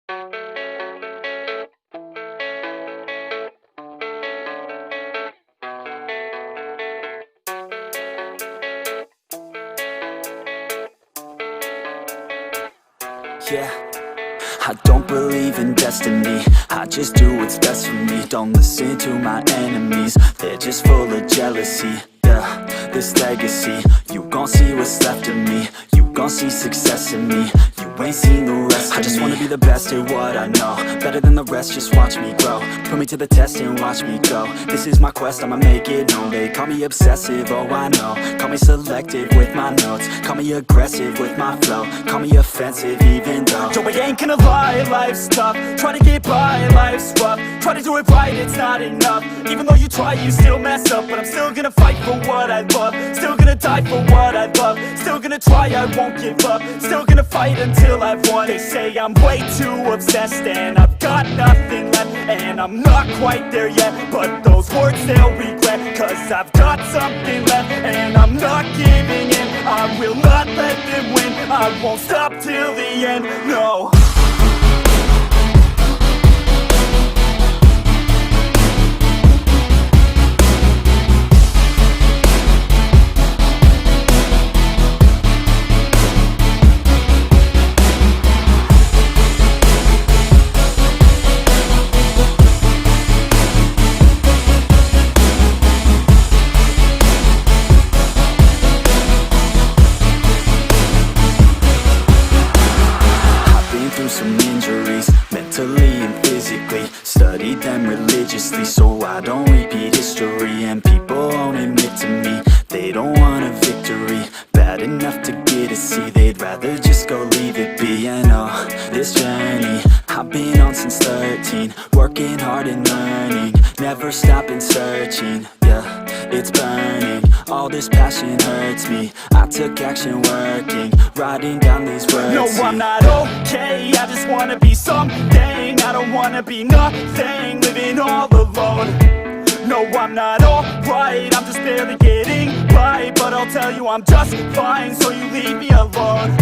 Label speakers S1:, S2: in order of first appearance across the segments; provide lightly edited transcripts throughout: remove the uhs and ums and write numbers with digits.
S1: Yeah, I don't believe in destiny, I just do what's best for me. Don't listen to my enemies, they're just full of jealousy. Yeah, this legacy, you gon' see what's left of me. You gon' see success in me, you ain't seen the rest of me. I just wanna be the best at what I know, better than the rest, just watch me grow. Put me to the test and watch me go. This is my quest, I'ma make it known. They call me obsessive, oh I know. Call me selective with my notes, call me aggressive with my flow. Call me offensive even though Joe, I ain't gonna lie, life's tough. Try to get by, life's rough. Try to do it right, it's not enough. Even though you try, you still mess up. But I'm still gonna fight for what I love, still gonna die for what I love. Still gonna try, I won't give up. Still gonna fight until I've won. They say I'm way too obsessed and I've got nothing left, and I'm not quite there yet, but those words they'll regret. Cause I've got something left and I'm not giving in. I will not let them win, I won't stop till the end, no. Some injuries, mentally and physically. Studied them religiously so I don't repeat history. And people won't admit to me they don't want a victory bad enough to get a C. They'd rather just go leave it be. And oh, this journey I've been on since 13, working hard and learning, never stopping searching. Yeah, it's burning, all this passion hurts me. I took action working, writing down these words. No, I'm not okay, I just wanna be something. I don't wanna be nothing, living all alone. No, I'm not alright, I'm just barely getting by. But I'll tell you I'm just fine, so you leave me alone.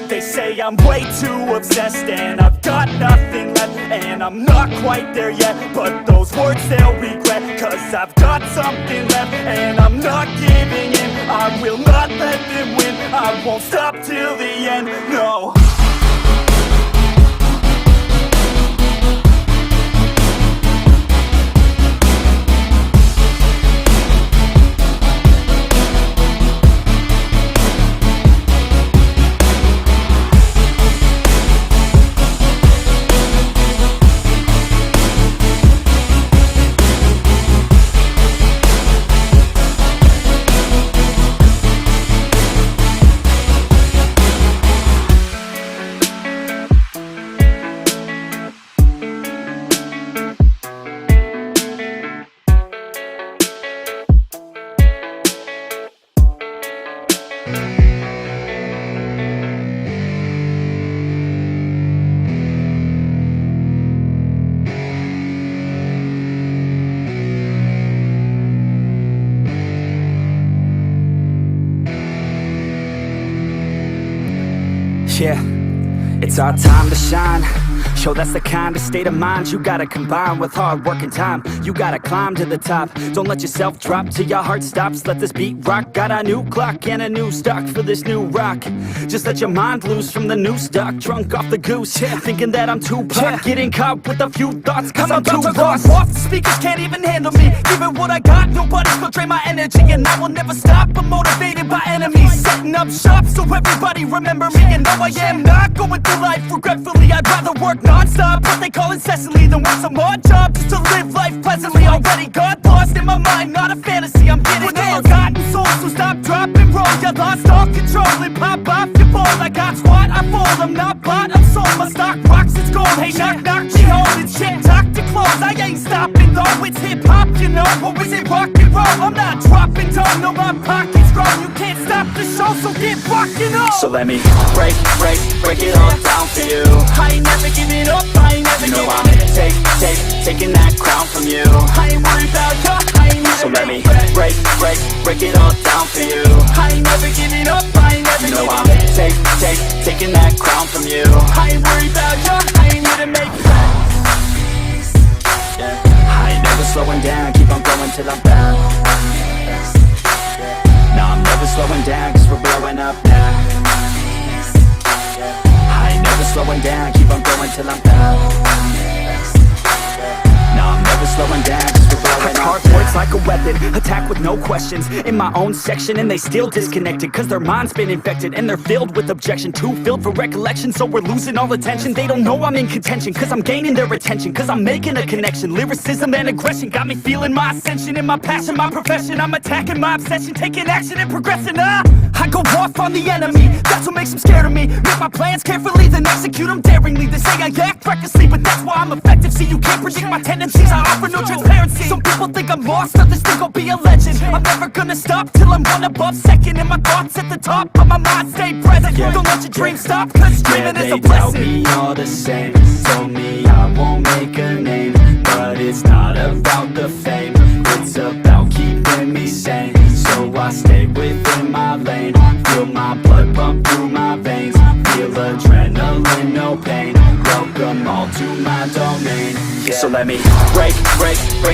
S1: They say I'm way too obsessed and I've got nothing left, and I'm not quite there yet, but those words they'll regret. Cause I've got something left and I'm not giving in. I will not let them win, I won't stop till the end, no. Yeah, it's our time to shine. Yo, that's the kind of state of mind you gotta combine with hard work and time. You gotta climb to the top, don't let yourself drop till your heart stops. Let this beat rock, got a new clock and a new stock for this new rock. Just let your mind loose from the new stock, drunk off the goose, yeah. Thinking that I'm too pop, getting caught with a few thoughts cause I'm too lost. Off, the speakers can't even handle me, giving what I got, nobody's gonna drain my energy. And I will never stop, I'm motivated by enemies, setting up shop so everybody remember me. And no, I am not going through life regretfully, I'd rather work non-stop, what they call incessantly, than work some odd job just to live life pleasantly. Already got lost in my mind, not a fantasy, I'm getting there. Forgotten souls, so stop, drop, and roll. You lost all control and pop off your ball. I got squat, I fall, I'm not bought, I'm sold. My stock rocks, it's gold. Hey, knock, knock, she holding shit, talk to close. I ain't stopping though, it's hip-hop, you know. Or is it rock and roll? I'm not dropping down, no, my pocket's grown. You can't stop the show, so get rockin' on. So let me break it all down for you. I ain't never giving up, I ain't never giving up. Taking that crown from you. I ain't worried about you, I ain't never. So let me break it all down for you. I ain't never giving up, I ain't never giving up. Taking that crown from you. I ain't worried about you, I ain't never. till I'm found. No, I'm never slowing down, cause we're blowing up now. I ain't never slowing down, keep on going till I'm found. No, I'm never slowing down, cause we're blowing up. Hard words like a weapon, attack with no questions. In my own section and they still disconnected, cause their mind's been infected and they're filled with objection. Too filled for recollection, so we're losing all attention. They don't know I'm in contention, cause I'm gaining their attention, cause I'm making a connection. Lyricism and aggression got me feeling my ascension. In my passion, my profession, I'm attacking my obsession, taking action and progressing. I go off on the enemy, that's what makes them scared of me. Make my plans carefully, then execute them daringly. They say I act recklessly, but that's why I'm effective. See, you can't predict my tendencies, I offer no transparency. Some people think I'm lost, others think I'll be a legend. I'm never gonna stop till I'm one above second. And my thoughts at the top, but my mind stay present. Don't let your dreams stop, cause dreaming is a blessing. They tell me all the same, told me I won't make a name, but it's not about the fame, it's about keeping me sane. So I stay within my lane, feel my blood pump through my veins, feel adrenaline, no pain, welcome all to my domain. So let me break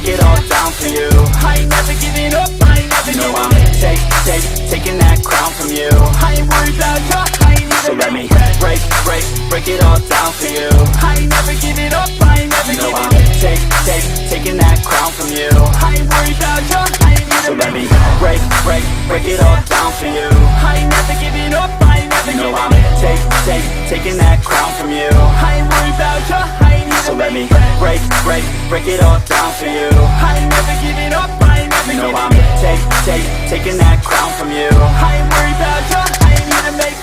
S1: it all down for you. I ain't never giving up, I ain't never giving up. Taking that crown from you. I ain't worried about you, I ain't never. So let me break it all down for you. I ain't never giving up, I ain't never giving up. Taking that crown from you. I ain't worried about you, I ain't never. So let me break it all down for you. I ain't never giving up, I ain't never giving up. Taking that crown from you. I ain't worried about you, I ain't never. So let me break it all down for you. I ain't never giving up, I ain't never giving up. Taking that crown from you. I ain't worried about you, I ain't gonna make